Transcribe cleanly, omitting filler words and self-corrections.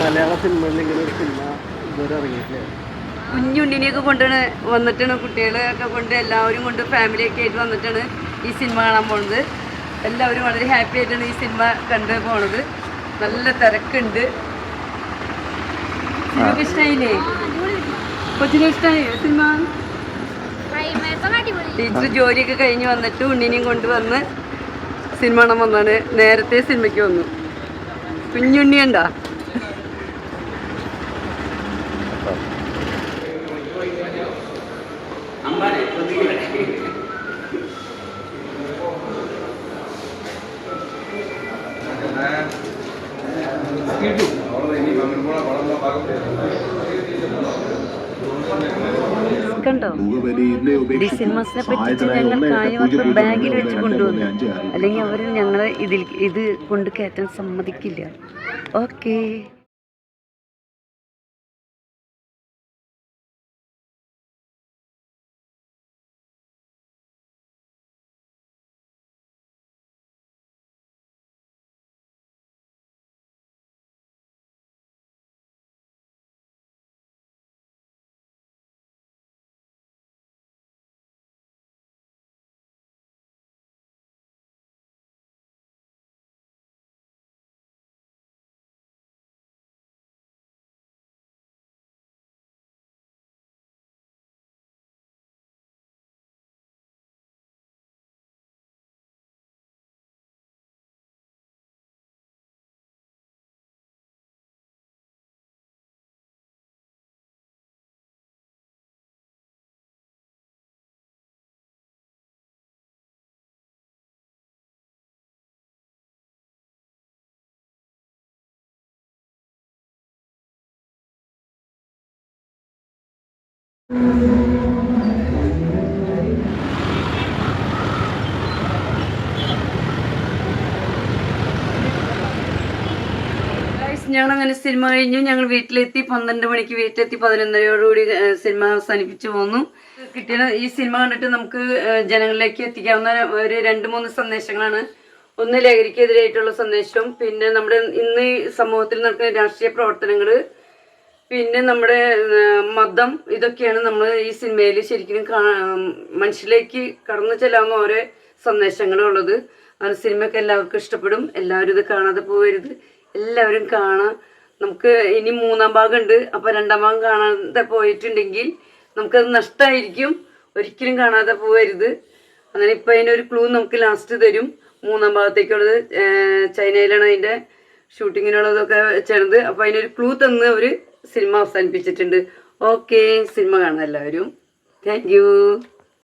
മലയാള സിനിമയിൽ ഇങ്ങനെ ഒരു സിനിമ ഇതുവരെ ഇറങ്ങിയിട്ടില്ല. കുഞ്ഞുണ്ണിനെയൊക്കെ കൊണ്ടാണ് വന്നിട്ടാണ്, കുട്ടികളെയൊക്കെ കൊണ്ട് എല്ലാവരും കൊണ്ട് ഫാമിലിയൊക്കെ ആയിട്ട് വന്നിട്ടാണ് ഈ സിനിമ കാണാൻ പോകുന്നത്. എല്ലാവരും വളരെ ഹാപ്പി ആയിട്ടാണ് ഈ സിനിമ കണ്ട് പോണത്. നല്ല തിരക്കുണ്ട്. സിനിമക്ക് ഇഷ്ടമായില്ലേ? കൊച്ചിനെ ഇഷ്ടമായി സിനിമ? ടീച്ചർ ജോലിയൊക്കെ കഴിഞ്ഞ് വന്നിട്ട് ഉണ്ണിനെയും കൊണ്ടുവന്ന് സിനിമ കാണാൻ വന്നാണ്. നേരത്തെ സിനിമയ്ക്ക് വന്നു. കുഞ്ഞുണ്ണിയുണ്ടാ? കണ്ടോ, ഡിസിനിമസിനെ പറ്റിച്ച് ഞങ്ങൾ കായ് മാത്രം ബാഗിൽ വെച്ച് കൊണ്ടുവന്നു. അല്ലെങ്കിൽ അവർ ഞങ്ങളെ ഇത് കൊണ്ട് കയറ്റാൻ സമ്മതിക്കില്ല. ഓക്കേ. ഞങ്ങളങ്ങനെ സിനിമ കഴിഞ്ഞു. ഞങ്ങൾ വീട്ടിലെത്തി. 12 മണിക്ക് വീട്ടിലെത്തി. 11:30യോടുകൂടി സിനിമ അവസാനിപ്പിച്ചു പോന്നു. കിട്ടിയ ഈ സിനിമ കണ്ടിട്ട് നമുക്ക് ജനങ്ങളിലേക്ക് എത്തിക്കാവുന്ന ഒരു 2-3 സന്ദേശങ്ങളാണ്. ഒന്ന്, ലഹരിക്കെതിരായിട്ടുള്ള സന്ദേശം, പിന്നെ നമ്മുടെ ഇന്ന് സമൂഹത്തിൽ നടക്കുന്ന രാഷ്ട്രീയ പ്രവർത്തനങ്ങൾ, പിന്നെ നമ്മുടെ മതം, ഇതൊക്കെയാണ് നമ്മൾ ഈ സിനിമയിൽ ശരിക്കും മനുഷ്യരിലേക്ക് കടന്നു ചെല്ലാവുന്ന ഓരോ സന്ദേശങ്ങളുള്ളത്. ആ സിനിമയൊക്കെ എല്ലാവർക്കും ഇഷ്ടപ്പെടും. എല്ലാവരും ഇത് കാണാതെ പോകരുത്. എല്ലാവരും കാണാം. നമുക്ക് ഇനി 3-ാം ഭാഗമുണ്ട്. അപ്പോൾ 2-ാം ഭാഗം കാണാതെ പോയിട്ടുണ്ടെങ്കിൽ നമുക്കത് നഷ്ടമായിരിക്കും. ഒരിക്കലും കാണാതെ പോകരുത്. അങ്ങനെ ഇപ്പം അതിനൊരു ക്ലൂ നമുക്ക് ലാസ്റ്റ് തരും. 3-ാം ഭാഗത്തേക്കുള്ളത് ചൈനയിലാണ് അതിൻ്റെ ഷൂട്ടിങ്ങിനുള്ളതൊക്കെ വെച്ചത്. അപ്പോൾ അതിനൊരു ക്ലൂ തന്ന് അവർ സിനിമ അവസാനിപ്പിച്ചിട്ടുണ്ട്. ഓക്കെ, സിനിമ കാണാം എല്ലാവരും. Thank you.